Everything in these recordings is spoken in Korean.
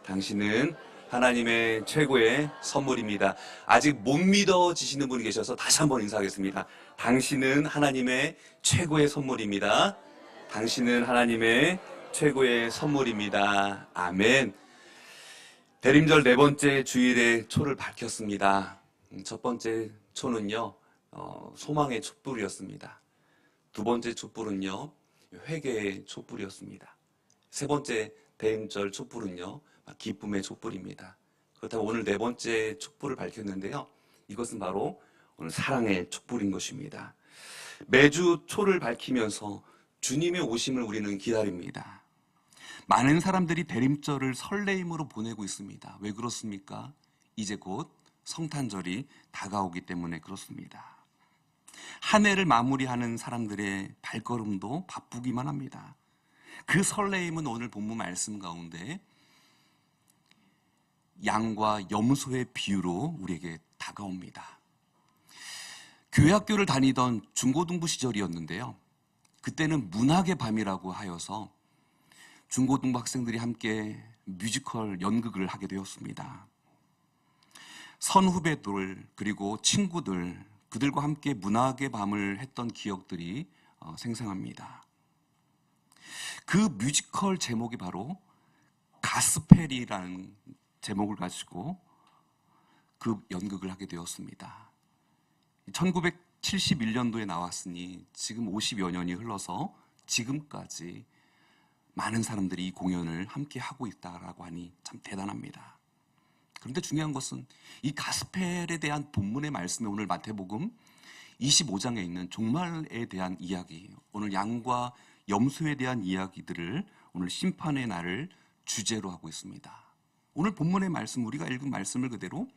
당신은 하나님의 최고의 선물입니다. 아직 못 믿어지시는 분이 계셔서 다시 한번 인사하겠습니다. 당신은 하나님의 최고의 선물입니다. 당신은 하나님의 최고의 선물입니다. 아멘. 대림절 네 번째 주일에 초를 밝혔습니다. 첫 번째 초는요, 소망의 촛불이었습니다. 두 번째 촛불은요, 회개의 촛불이었습니다. 세 번째 대림절 촛불은요, 기쁨의 촛불입니다. 그렇다면 오늘 네 번째 촛불을 밝혔는데요, 이것은 바로 오늘 사랑의 촛불인 것입니다. 매주 초를 밝히면서 주님의 오심을 우리는 기다립니다. 많은 사람들이 대림절을 설레임으로 보내고 있습니다. 왜 그렇습니까? 이제 곧 성탄절이 다가오기 때문에 그렇습니다. 한 해를 마무리하는 사람들의 발걸음도 바쁘기만 합니다. 그 설레임은 오늘 본문 말씀 가운데 양과 염소의 비유로 우리에게 다가옵니다. 교회 학교를 다니던 중고등부 시절이었는데요. 그때는 문학의 밤이라고 하여서 중고등부 학생들이 함께 뮤지컬 연극을 하게 되었습니다. 선후배들 그리고 친구들, 그들과 함께 문학의 밤을 했던 기억들이 생생합니다. 그 뮤지컬 제목이 바로 가스펠이라는 제목을 가지고 그 연극을 하게 되었습니다. 1971년도에 나왔으니 지금 50여 년이 흘러서 지금까지 많은 사람들이 이 공연을 함께 하고 있다라고 하니 참 대단합니다. 그런데 중요한 것은 이 가스펠에 대한 본문의 말씀이 오늘 마태복음 25장에 있는 종말에 대한 이야기, 오늘 양과 염소에 대한 이야기들을 오늘 심판의 날을 주제로 하고 있습니다. 오늘 본문의 말씀, 우리가 읽은 말씀을 그대로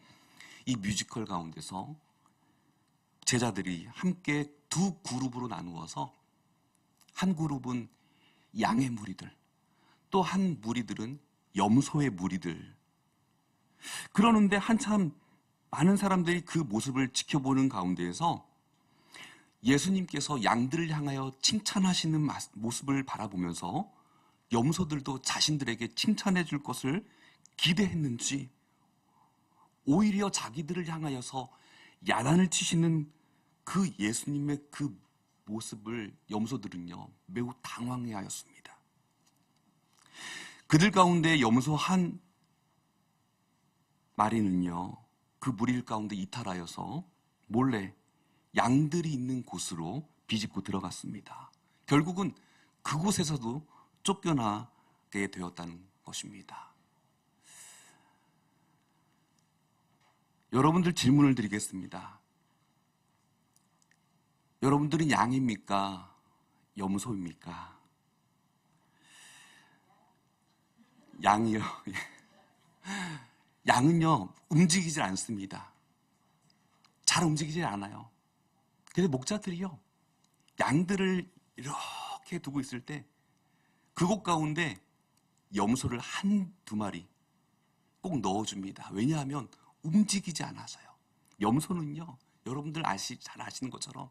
이 뮤지컬 가운데서 제자들이 함께 두 그룹으로 나누어서 한 그룹은 양의 무리들, 또 한 무리들은 염소의 무리들. 그러는데 한참 많은 사람들이 그 모습을 지켜보는 가운데에서 예수님께서 양들을 향하여 칭찬하시는 모습을 바라보면서 염소들도 자신들에게 칭찬해 줄 것을 기대했는지 오히려 자기들을 향하여서 야단을 치시는 그 예수님의 그 모습을 염소들은요 매우 당황해 하였습니다. 그들 가운데 염소 한 마리는요 그 무리 가운데 이탈하여서 몰래 양들이 있는 곳으로 비집고 들어갔습니다. 결국은 그곳에서도 쫓겨나게 되었다는 것입니다. 여러분들 질문을 드리겠습니다. 여러분들은 양입니까? 염소입니까? 양이요. 양은요, 움직이질 않습니다. 잘 움직이질 않아요. 근데 목자들이요, 양들을 이렇게 두고 있을 때 그곳 가운데 염소를 한두 마리 꼭 넣어줍니다. 왜냐하면 움직이지 않아서요. 염소는요, 여러분들 잘 아시는 것처럼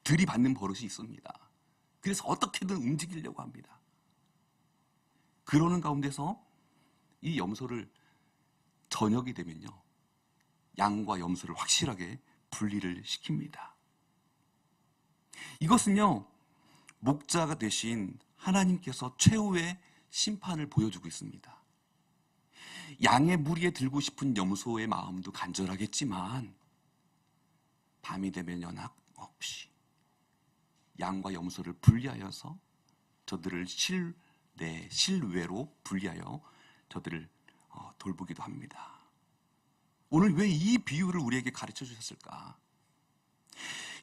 들이받는 버릇이 있습니다. 그래서 어떻게든 움직이려고 합니다. 그러는 가운데서 이 염소를 저녁이 되면요, 양과 염소를 확실하게 분리를 시킵니다. 이것은요, 목자가 되신 하나님께서 최후의 심판을 보여주고 있습니다. 양의 무리에 들고 싶은 염소의 마음도 간절하겠지만 밤이 되면 연락 없이 양과 염소를 분리하여서 저들을 실외로 분리하여 저들을 돌보기도 합니다. 오늘 왜 이 비유를 우리에게 가르쳐 주셨을까?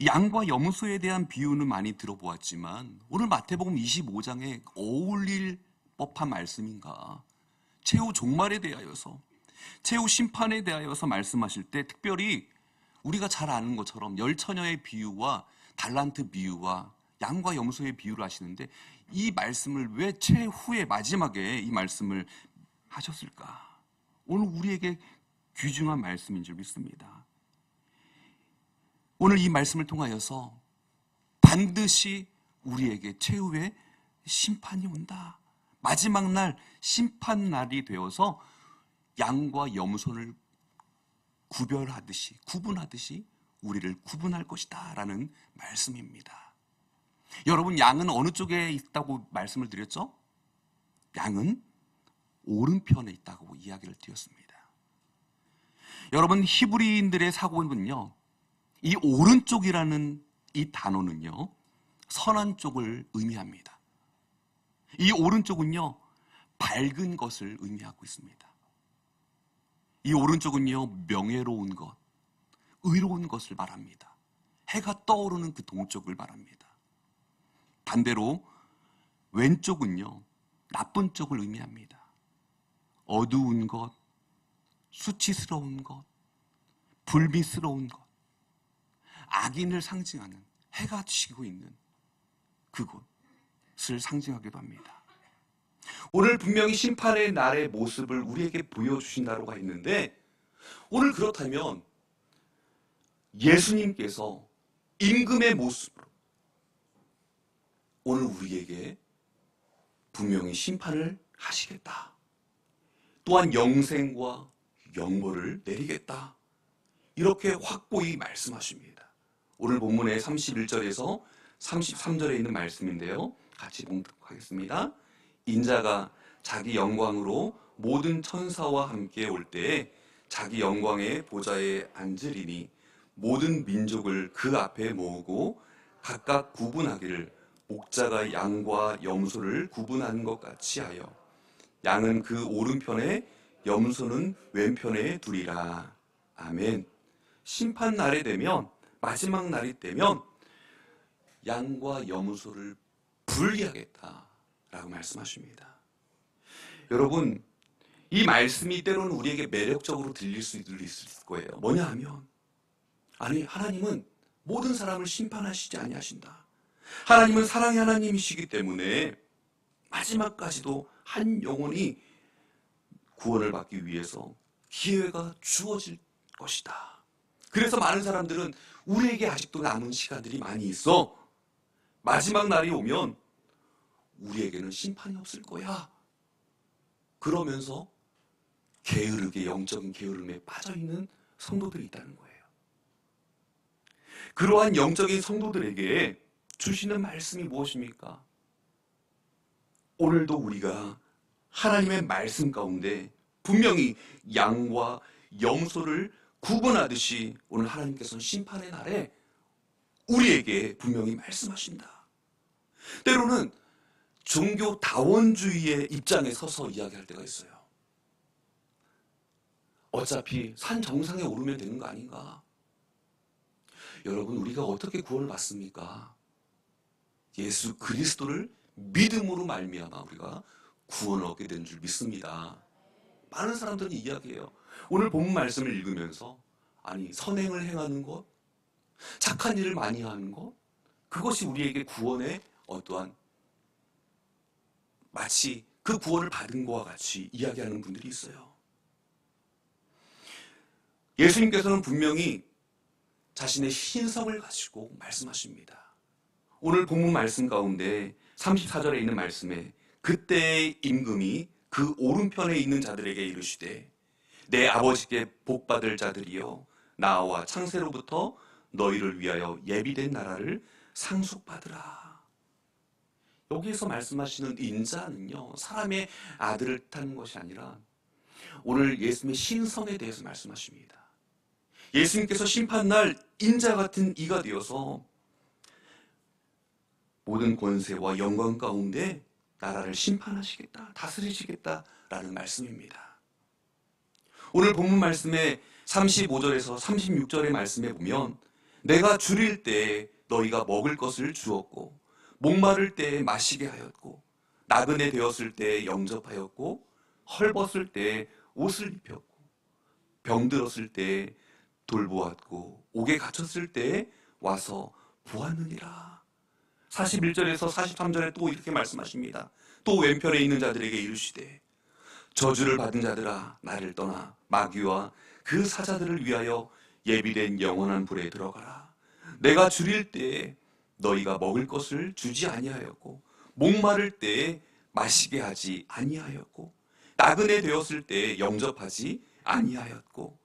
양과 염소에 대한 비유는 많이 들어보았지만 오늘 마태복음 25장에 어울릴 법한 말씀인가? 최후 종말에 대하여서, 최후 심판에 대하여서 말씀하실 때 특별히 우리가 잘 아는 것처럼 열처녀의 비유와 달란트 비유와 양과 염소의 비유를 하시는데 이 말씀을 왜 최후의 마지막에 이 말씀을 하셨을까? 오늘 우리에게 귀중한 말씀인 줄 믿습니다. 오늘 이 말씀을 통하여서 반드시 우리에게 최후의 심판이 온다, 마지막 날 심판 날이 되어서 양과 염소를 구분하듯이 우리를 구분할 것이다 라는 말씀입니다. 여러분, 양은 어느 쪽에 있다고 말씀을 드렸죠? 양은 오른편에 있다고 이야기를 드렸습니다. 여러분, 히브리인들의 사고는요, 이 오른쪽이라는 이 단어는요, 선한 쪽을 의미합니다. 이 오른쪽은요, 밝은 것을 의미하고 있습니다. 이 오른쪽은요, 명예로운 것, 의로운 것을 말합니다. 해가 떠오르는 그 동쪽을 말합니다. 반대로 왼쪽은요, 나쁜 쪽을 의미합니다. 어두운 것, 수치스러운 것, 불미스러운 것, 악인을 상징하는 해가 지고 있는 그곳을 상징하기도 합니다. 오늘 분명히 심판의 날의 모습을 우리에게 보여주신다고 했는데, 오늘 그렇다면 예수님께서 임금의 모습으로 오늘 우리에게 분명히 심판을 하시겠다. 또한 영생과 영벌을 내리겠다. 이렇게 확고히 말씀하십니다. 오늘 본문의 31절에서 33절에 있는 말씀인데요. 같이 봉독하겠습니다. 인자가 자기 영광으로 모든 천사와 함께 올 때에 자기 영광의 보좌에 앉으리니 모든 민족을 그 앞에 모으고 각각 구분하기를 목자가 양과 염소를 구분하는 것 같이 하여 양은 그 오른편에 염소는 왼편에 두리라. 아멘. 심판 날이 되면, 마지막 날이 되면 양과 염소를 분리하겠다라고 말씀하십니다. 여러분, 이 말씀이 때로는 우리에게 매력적으로 들릴 수 있을 거예요. 뭐냐 하면, 아니, 하나님은 모든 사람을 심판하시지 아니하신다. 하나님은 사랑의 하나님이시기 때문에 마지막까지도 한 영혼이 구원을 받기 위해서 기회가 주어질 것이다. 그래서 많은 사람들은 우리에게 아직도 남은 시간들이 많이 있어. 마지막 날이 오면 우리에게는 심판이 없을 거야. 그러면서 게으르게, 영적인 게으름에 빠져있는 성도들이 있다는 거예요. 그러한 영적인 성도들에게 주시는 말씀이 무엇입니까? 오늘도 우리가 하나님의 말씀 가운데 분명히 양과 염소를 구분하듯이 오늘 하나님께서는 심판의 날에 우리에게 분명히 말씀하신다. 때로는 종교 다원주의의 입장에 서서 이야기할 때가 있어요. 어차피 산 정상에 오르면 되는 거 아닌가? 여러분, 우리가 어떻게 구원을 받습니까? 예수 그리스도를 믿음으로 말미암아 우리가 구원을 얻게 된 줄 믿습니다. 많은 사람들은 이야기해요. 오늘 본문 말씀을 읽으면서, 아니, 선행을 행하는 것, 착한 일을 많이 하는 것, 그것이 우리에게 구원의 어떠한, 마치 그 구원을 받은 것과 같이 이야기하는 분들이 있어요. 예수님께서는 분명히 자신의 신성을 가지고 말씀하십니다. 오늘 본문 말씀 가운데 34절에 있는 말씀에 그때의 임금이 그 오른편에 있는 자들에게 이르시되 내 아버지께 복받을 자들이여 나와 창세로부터 너희를 위하여 예비된 나라를 상속받으라. 여기에서 말씀하시는 인자는요, 사람의 아들을 뜻하는 것이 아니라 오늘 예수님의 신성에 대해서 말씀하십니다. 예수님께서 심판날 인자 같은 이가 되어서 모든 권세와 영광 가운데 나라를 심판하시겠다, 다스리시겠다라는 말씀입니다. 오늘 본문 말씀에 35절에서 36절의 말씀에 보면 내가 줄일 때에 너희가 먹을 것을 주었고 목마를 때에 마시게 하였고 나그네 되었을 때에 영접하였고 헐벗을 때에 옷을 입혔고 병들었을 때에 돌보았고 옥에 갇혔을 때에 와서 보았느니라. 41절에서 43절에 또 이렇게 말씀하십니다. 또 왼편에 있는 자들에게 이르시되 저주를 받은 자들아 나를 떠나 마귀와 그 사자들을 위하여 예비된 영원한 불에 들어가라. 내가 줄일 때에 너희가 먹을 것을 주지 아니하였고 목마를 때에 마시게 하지 아니하였고 나그네 되었을 때 영접하지 아니하였고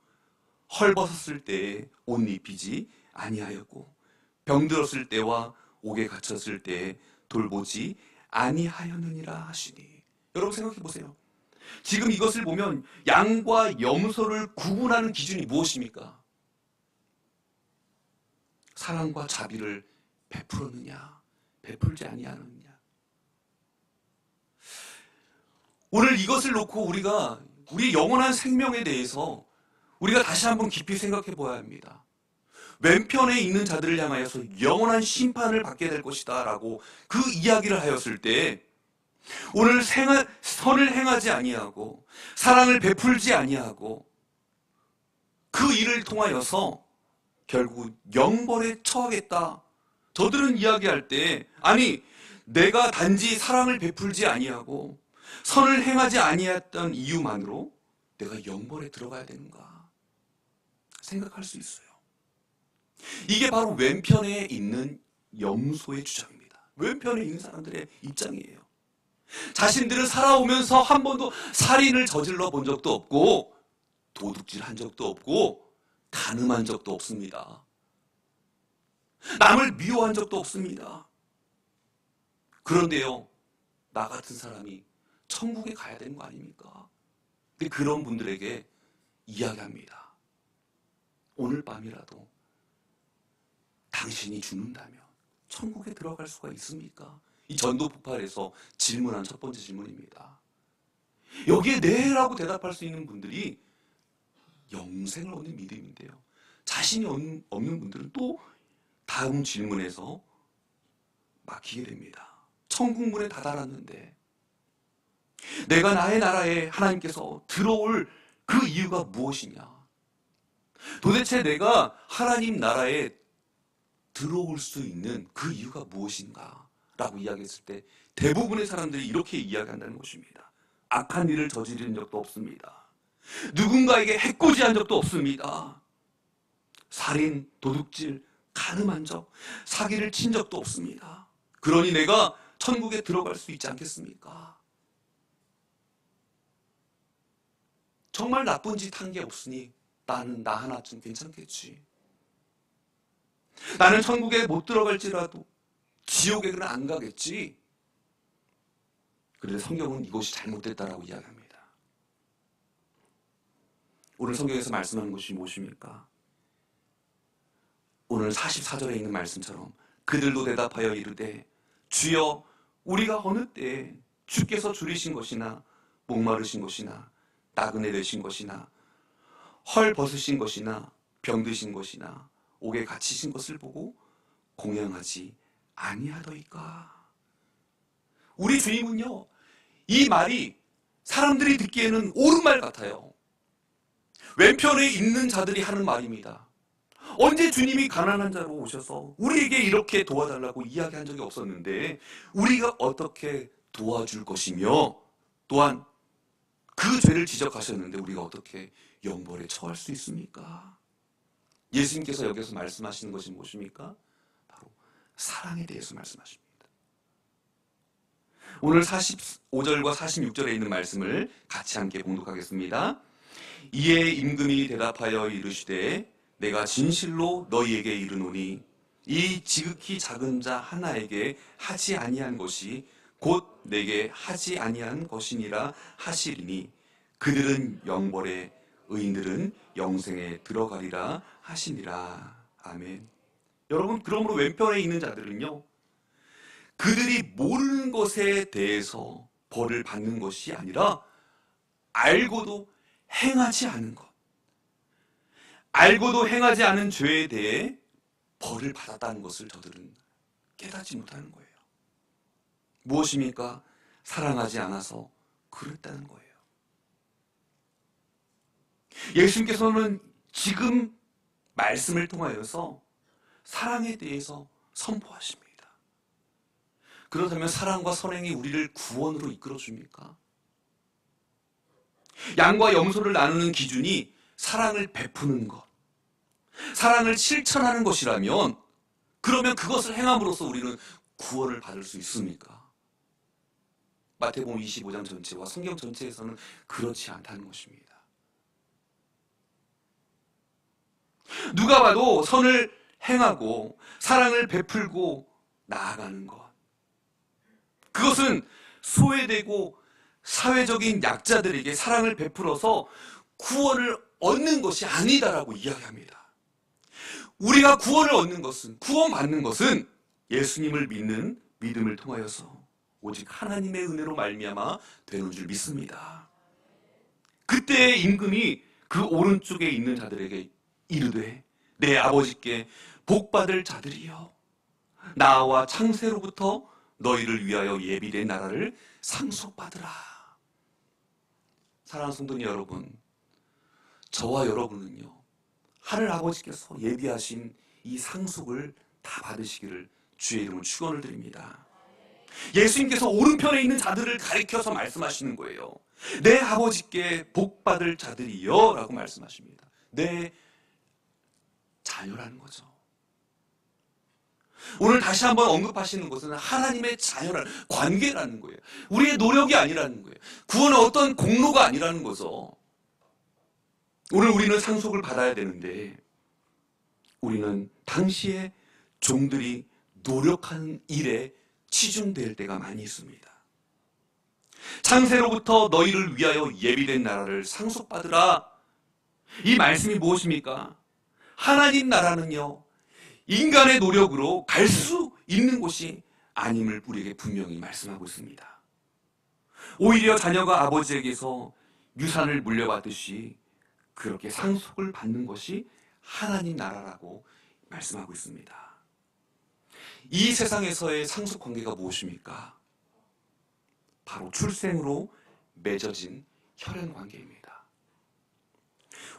헐벗었을 때 옷 입히지 아니하였고 병들었을 때와 옥에 갇혔을 때 돌보지 아니하였느니라 하시니. 여러분 생각해 보세요. 지금 이것을 보면 양과 염소를 구분하는 기준이 무엇입니까? 사랑과 자비를 베풀었느냐, 베풀지 아니하느냐. 오늘 이것을 놓고 우리가 우리의 영원한 생명에 대해서 우리가 다시 한번 깊이 생각해 보아야 합니다. 왼편에 있는 자들을 향하여서 영원한 심판을 받게 될 것이다 라고 그 이야기를 하였을 때 오늘 선을 행하지 아니하고 사랑을 베풀지 아니하고 그 일을 통하여서 결국 영벌에 처하겠다. 저들은 이야기할 때 아니 내가 단지 사랑을 베풀지 아니하고 선을 행하지 아니했던 이유만으로 내가 영벌에 들어가야 되는가 생각할 수 있어요. 이게 바로 왼편에 있는 염소의 주장입니다. 왼편에 있는 사람들의 입장이에요. 자신들은 살아오면서 한 번도 살인을 저질러 본 적도 없고 도둑질 한 적도 없고 간음한 적도 없습니다. 남을 미워한 적도 없습니다. 그런데요, 나 같은 사람이 천국에 가야 되는 거 아닙니까? 근데 그런 분들에게 이야기합니다. 오늘 밤이라도 당신이 죽는다면 천국에 들어갈 수가 있습니까? 이 전도 폭발에서 질문한 첫 번째 질문입니다. 여기에 네라고 대답할 수 있는 분들이 영생을 얻는 믿음인데요. 자신이 없는 분들은 또 다음 질문에서 막히게 됩니다. 천국 문에 다다랐는데 내가 나의 나라에 하나님께서 들어올 그 이유가 무엇이냐? 도대체 내가 하나님 나라에 들어올 수 있는 그 이유가 무엇인가? 라고 이야기했을 때 대부분의 사람들이 이렇게 이야기한다는 것입니다. 악한 일을 저지른 적도 없습니다. 누군가에게 해코지한 적도 없습니다. 살인, 도둑질, 간음한 적, 사기를 친 적도 없습니다. 그러니 내가 천국에 들어갈 수 있지 않겠습니까? 정말 나쁜 짓 한 게 없으니 나는 나 하나쯤 괜찮겠지. 나는 천국에 못 들어갈지라도 지옥에는 안 가겠지. 그런데 성경은 이것이 잘못됐다라고 이야기합니다. 오늘 성경에서 말씀하는 것이 무엇입니까? 오늘 44절에 있는 말씀처럼 그들도 대답하여 이르되 주여 우리가 어느 때에 주께서 줄이신 것이나 목마르신 것이나 나그네 되신 것이나 헐 벗으신 것이나 병드신 것이나 옥에 갇히신 것을 보고 공양하지 아니하더이까. 우리 주님은요, 이 말이 사람들이 듣기에는 옳은 말 같아요. 왼편에 있는 자들이 하는 말입니다. 언제 주님이 가난한 자로 오셔서 우리에게 이렇게 도와달라고 이야기한 적이 없었는데 우리가 어떻게 도와줄 것이며 또한 그 죄를 지적하셨는데 우리가 어떻게 영벌에 처할 수 있습니까? 예수님께서 여기서 말씀하시는 것이 무엇입니까? 바로 사랑에 대해서 말씀하십니다. 오늘 45절과 46절에 있는 말씀을 같이 함께 봉독하겠습니다. 이에 임금이 대답하여 이르시되 내가 진실로 너희에게 이르노니 이 지극히 작은 자 하나에게 하지 아니한 것이 곧 내게 하지 아니한 것이니라 하시리니 그들은 영벌에 의인들은 영생에 들어가리라 하시니라. 아멘. 여러분, 그러므로 왼편에 있는 자들은요, 그들이 모르는 것에 대해서 벌을 받는 것이 아니라 알고도 행하지 않은 것, 알고도 행하지 않은 죄에 대해 벌을 받았다는 것을 저들은 깨닫지 못하는 거예요. 무엇입니까? 사랑하지 않아서 그랬다는 거예요. 예수님께서는 지금 말씀을 통하여서 사랑에 대해서 선포하십니다. 그렇다면 사랑과 선행이 우리를 구원으로 이끌어줍니까? 양과 염소를 나누는 기준이 사랑을 베푸는 것, 사랑을 실천하는 것이라면 그러면 그것을 행함으로써 우리는 구원을 받을 수 있습니까? 마태복음 25장 전체와 성경 전체에서는 그렇지 않다는 것입니다. 누가 봐도 선을 행하고 사랑을 베풀고 나아가는 것, 그것은 소외되고 사회적인 약자들에게 사랑을 베풀어서 구원을 얻는 것이 아니다라고 이야기합니다. 우리가 구원을 얻는 것은, 구원받는 것은 예수님을 믿는 믿음을 통하여서 오직 하나님의 은혜로 말미암아 되는 줄 믿습니다. 그때 임금이 그 오른쪽에 있는 자들에게 이르되 내 아버지께 복받을 자들이여 나와 창세로부터 너희를 위하여 예비된 나라를 상속받으라. 사랑하는 성도님 여러분, 저와 여러분은요, 하늘 아버지께서 예비하신 이 상속을 다 받으시기를 주의 이름으로 축원을 드립니다. 예수님께서 오른편에 있는 자들을 가리켜서 말씀하시는 거예요. 내 아버지께 복받을 자들이여 라고 말씀하십니다. 내 자녀라는 거죠. 오늘 다시 한번 언급하시는 것은 하나님의 자녀라는 관계라는 거예요. 우리의 노력이 아니라는 거예요. 구원은 어떤 공로가 아니라는 거죠. 오늘 우리는 상속을 받아야 되는데 우리는 당시에 종들이 노력한 일에 치중될 때가 많이 있습니다. 창세로부터 너희를 위하여 예비된 나라를 상속받으라. 이 말씀이 무엇입니까? 하나님 나라는요, 인간의 노력으로 갈 수 있는 곳이 아님을 우리에게 분명히 말씀하고 있습니다. 오히려 자녀가 아버지에게서 유산을 물려받듯이 그렇게 상속을 받는 것이 하나님 나라라고 말씀하고 있습니다. 이 세상에서의 상속 관계가 무엇입니까? 바로 출생으로 맺어진 혈연 관계입니다.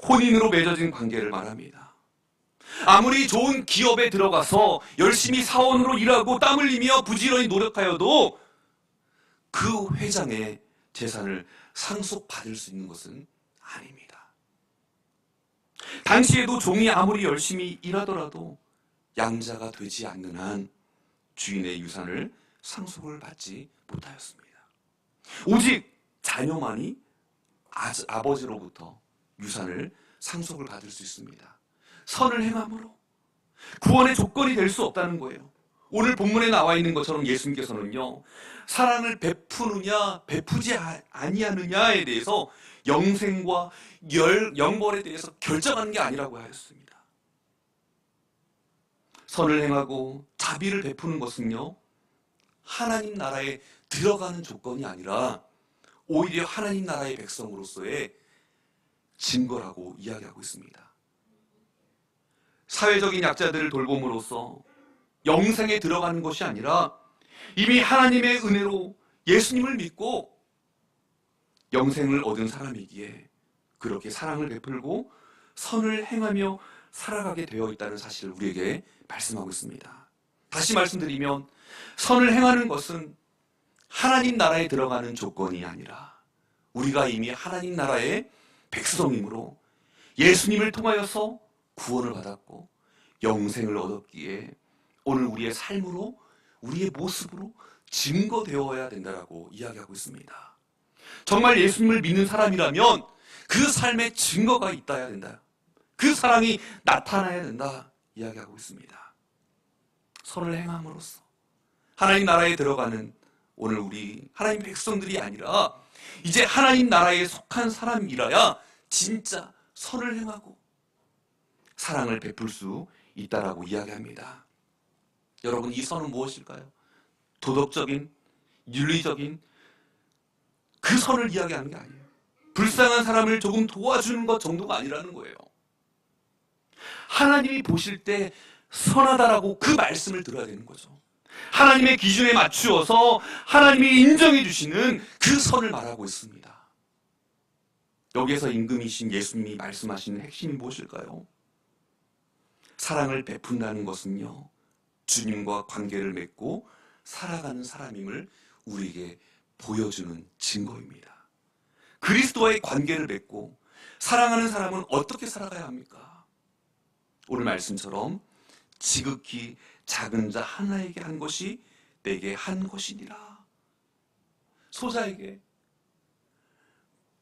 혼인으로 맺어진 관계를 말합니다. 아무리 좋은 기업에 들어가서 열심히 사원으로 일하고 땀 흘리며 부지런히 노력하여도 그 회장의 재산을 상속받을 수 있는 것은 아닙니다. 당시에도 종이 아무리 열심히 일하더라도 양자가 되지 않는 한 주인의 유산을 상속을 받지 못하였습니다. 오직 자녀만이 아버지로부터 유산을 상속을 받을 수 있습니다. 선을 행함으로 구원의 조건이 될 수 없다는 거예요. 오늘 본문에 나와 있는 것처럼 예수님께서는요, 사랑을 베푸느냐 베푸지 아니하느냐에 대해서 영생과 영벌에 대해서 결정하는 게 아니라고 하였습니다. 선을 행하고 자비를 베푸는 것은요, 하나님 나라에 들어가는 조건이 아니라 오히려 하나님 나라의 백성으로서의 증거라고 이야기하고 있습니다. 사회적인 약자들을 돌봄으로써 영생에 들어가는 것이 아니라 이미 하나님의 은혜로 예수님을 믿고 영생을 얻은 사람이기에 그렇게 사랑을 베풀고 선을 행하며 살아가게 되어 있다는 사실을 우리에게 말씀하고 있습니다. 다시 말씀드리면 선을 행하는 것은 하나님 나라에 들어가는 조건이 아니라 우리가 이미 하나님 나라의 백성이므로 예수님을 통하여서 구원을 받았고 영생을 얻었기에 오늘 우리의 삶으로 우리의 모습으로 증거되어야 된다라고 이야기하고 있습니다. 정말 예수님을 믿는 사람이라면 그 삶에 증거가 있어야 된다. 그 사랑이 나타나야 된다 이야기하고 있습니다. 선을 행함으로써 하나님 나라에 들어가는 오늘 우리 하나님 백성들이 아니라 이제 하나님 나라에 속한 사람이라야 진짜 선을 행하고 사랑을 베풀 수 있다라고 이야기합니다. 여러분, 이 선은 무엇일까요? 도덕적인, 윤리적인 그 선을 이야기하는 게 아니에요. 불쌍한 사람을 조금 도와주는 것 정도가 아니라는 거예요. 하나님이 보실 때 선하다라고 그 말씀을 들어야 되는 거죠. 하나님의 기준에 맞추어서 하나님이 인정해 주시는 그 선을 말하고 있습니다. 여기에서 임금이신 예수님이 말씀하시는 핵심이 무엇일까요? 사랑을 베푼다는 것은요, 주님과 관계를 맺고 살아가는 사람임을 우리에게 보여주는 증거입니다. 그리스도와의 관계를 맺고 사랑하는 사람은 어떻게 살아가야 합니까? 오늘 말씀처럼 지극히 작은 자 하나에게 한 것이 내게 한 것이니라. 소자에게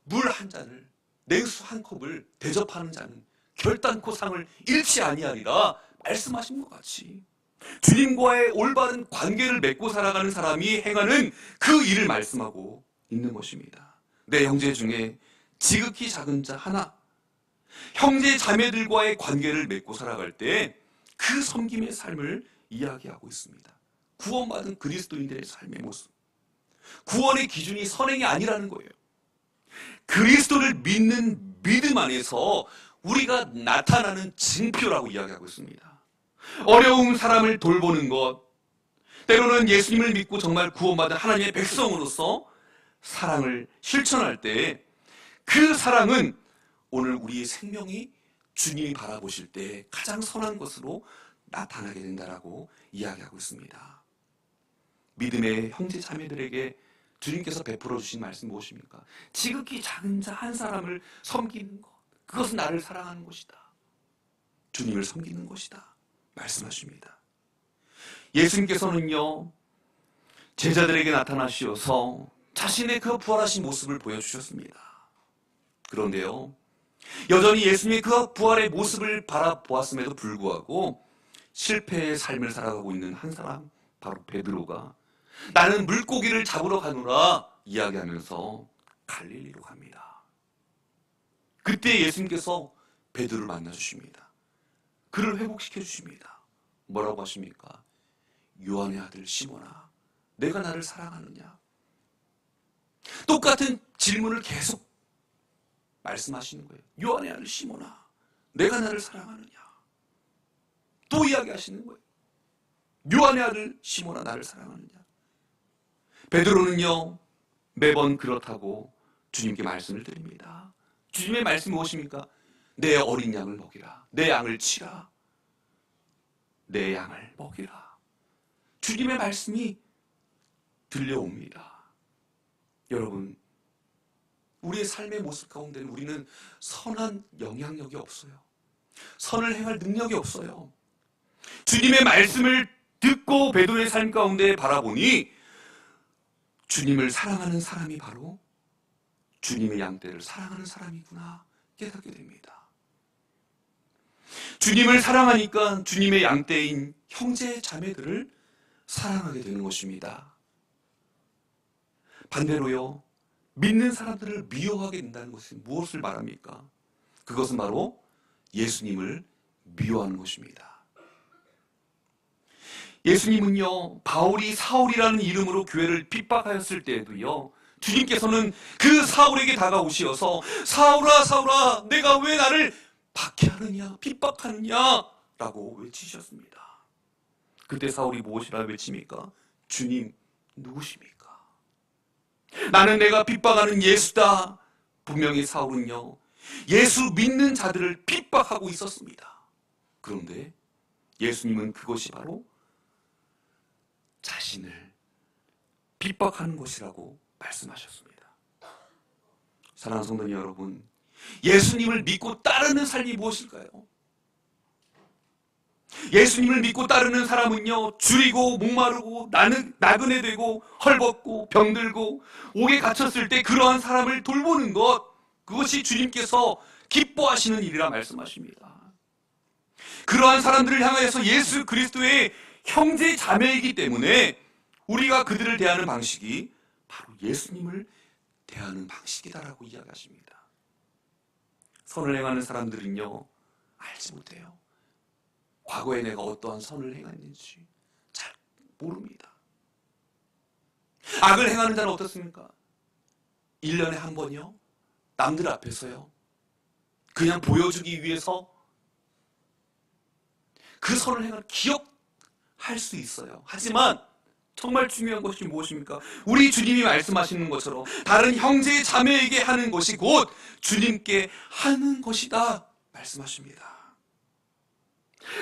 물 한 잔을, 냉수 한 컵을 대접하는 자는 결단코 상을 잃지 아니하리라 말씀하신 것 같이 주님과의 올바른 관계를 맺고 살아가는 사람이 행하는 그 일을 말씀하고 있는 것입니다. 내 형제 중에 지극히 작은 자 하나, 형제 자매들과의 관계를 맺고 살아갈 때 그 섬김의 삶을 이야기하고 있습니다. 구원받은 그리스도인들의 삶의 모습. 구원의 기준이 선행이 아니라는 거예요. 그리스도를 믿는 믿음 안에서 우리가 나타나는 증표라고 이야기하고 있습니다. 어려운 사람을 돌보는 것, 때로는 예수님을 믿고 정말 구원받은 하나님의 백성으로서 사랑을 실천할 때 그 사랑은 오늘 우리의 생명이 주님이 바라보실 때 가장 선한 것으로 나타나게 된다라고 이야기하고 있습니다. 믿음의 형제 자매들에게 주님께서 베풀어 주신 말씀 무엇입니까? 지극히 작은 자 한 사람을 섬기는 것, 그것은 나를 사랑하는 것이다. 주님을 섬기는 것이다 말씀하십니다. 예수님께서는요, 제자들에게 나타나시어서 자신의 그 부활하신 모습을 보여주셨습니다. 그런데요, 여전히 예수님의 그 부활의 모습을 바라보았음에도 불구하고 실패의 삶을 살아가고 있는 한 사람, 바로 베드로가 나는 물고기를 잡으러 가노라 이야기하면서 갈릴리로 갑니다. 그때 예수님께서 베드로를 만나주십니다. 그를 회복시켜 주십니다. 뭐라고 하십니까? 요한의 아들 시몬아, 내가 나를 사랑하느냐? 똑같은 질문을 계속 말씀하시는 거예요. 요한의 아들 시몬아, 내가 나를 사랑하느냐? 또 이야기하시는 거예요. 요한의 아들 시몬아, 나를 사랑하느냐? 베드로는요, 매번 그렇다고 주님께 말씀을 드립니다. 주님의 말씀이 무엇입니까? 내 어린 양을 먹이라. 내 양을 치라. 내 양을 먹이라. 주님의 말씀이 들려옵니다. 여러분, 우리의 삶의 모습 가운데는 우리는 선한 영향력이 없어요. 선을 행할 능력이 없어요. 주님의 말씀을 듣고 베드로의 삶 가운데 바라보니 주님을 사랑하는 사람이 바로 주님의 양떼를 사랑하는 사람이구나 깨닫게 됩니다. 주님을 사랑하니까 주님의 양떼인 형제 자매들을 사랑하게 되는 것입니다. 반대로요, 믿는 사람들을 미워하게 된다는 것은 무엇을 말합니까? 그것은 바로 예수님을 미워하는 것입니다. 예수님은요, 바울이 사울이라는 이름으로 교회를 핍박하였을 때에도요, 주님께서는 그 사울에게 다가오시어서 사울아 사울아 내가 왜 나를 박해하느냐 핍박하느냐 라고 외치셨습니다. 그때 사울이 무엇이라 외칩니까? 주님 누구십니까? 나는 내가 핍박하는 예수다. 분명히 사울은요, 예수 믿는 자들을 핍박하고 있었습니다. 그런데 예수님은 그것이 바로 자신을 핍박하는 것이라고 말씀하셨습니다. 사랑하는 성도님 여러분, 예수님을 믿고 따르는 삶이 무엇일까요? 예수님을 믿고 따르는 사람은요, 줄이고 목마르고 나그네 되고 헐벗고 병들고 옥에 갇혔을 때 그러한 사람을 돌보는 것, 그것이 주님께서 기뻐하시는 일이라 말씀하십니다. 그러한 사람들을 향하여서 예수 그리스도의 형제 자매이기 때문에 우리가 그들을 대하는 방식이 바로 예수님을 대하는 방식이다라고 이야기하십니다. 선을 행하는 사람들은요, 알지 못해요. 과거에 내가 어떠한 선을 행했는지 잘 모릅니다. 악을 행하는 자는 어떻습니까? 1년에 한 번요, 남들 앞에서요, 그냥 보여주기 위해서 그 선을 행하는 기억할 수 있어요. 하지만 정말 중요한 것이 무엇입니까? 우리 주님이 말씀하시는 것처럼 다른 형제 자매에게 하는 것이 곧 주님께 하는 것이다 말씀하십니다.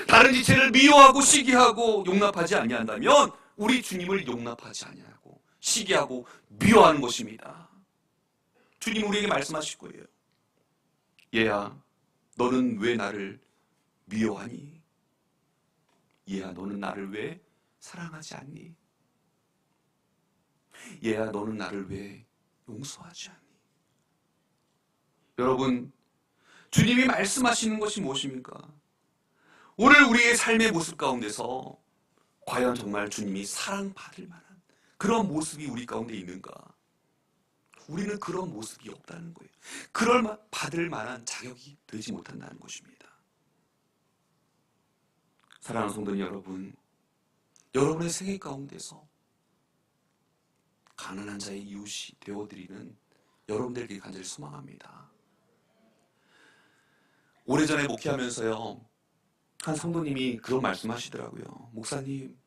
다른 지체를 미워하고 시기하고 용납하지 아니한다면 우리 주님을 용납하지 아니하고 시기하고 미워하는 것입니다. 주님 우리에게 말씀하실 거예요. 얘야, 너는 왜 나를 미워하니? 얘야, 너는 나를 왜 사랑하지 않니? 얘야, 너는 나를 왜 용서하지 않니? 여러분, 주님이 말씀하시는 것이 무엇입니까? 오늘 우리의 삶의 모습 가운데서 과연 정말 주님이 사랑받을 만한 그런 모습이 우리 가운데 있는가? 우리는 그런 모습이 없다는 거예요. 그럴 받을 만한 자격이 되지 못한다는 것입니다. 사랑하는 성도님 여러분, 여러분의 생애 가운데서 가난한 자의 이웃이 되어드리는 여러분들에게 간절히 소망합니다. 오래전에 목회하면서요, 한 성도님이 그런 말씀하시더라고요. 목사님,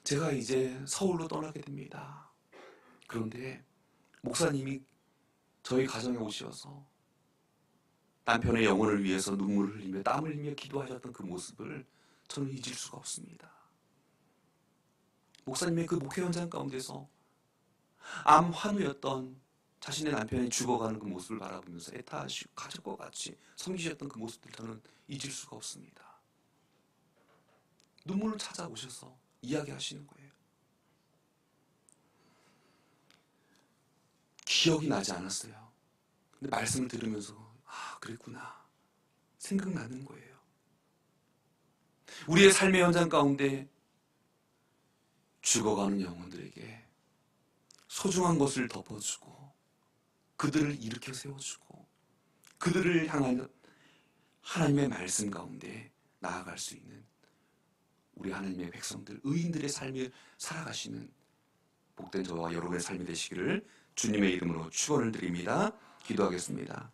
제가 이제 서울로 떠나게 됩니다. 그런데 목사님이 저희 가정에 오셔서 남편의 영혼을 위해서 눈물을 흘리며 땀을 흘리며 기도하셨던 그 모습을 저는 잊을 수가 없습니다. 목사님의 그 목회 현장 가운데서 암 환우였던 자신의 남편이 죽어가는 그 모습을 바라보면서 애타하시고 가족과 같이 섬기셨던 그 모습들 저는 잊을 수가 없습니다. 눈물을 찾아오셔서 이야기하시는 거예요. 기억이 나지 않았어요. 근데 말씀을 들으면서 그랬구나 생각나는 거예요. 우리의 삶의 현장 가운데 죽어가는 영혼들에게 소중한 것을 덮어주고 그들을 일으켜 세워주고 그들을 향한 하나님의 말씀 가운데 나아갈 수 있는 우리 하나님의 백성들, 의인들의 삶을 살아가시는 복된 저와 여러분의 삶이 되시기를 주님의 이름으로 축원을 드립니다. 기도하겠습니다.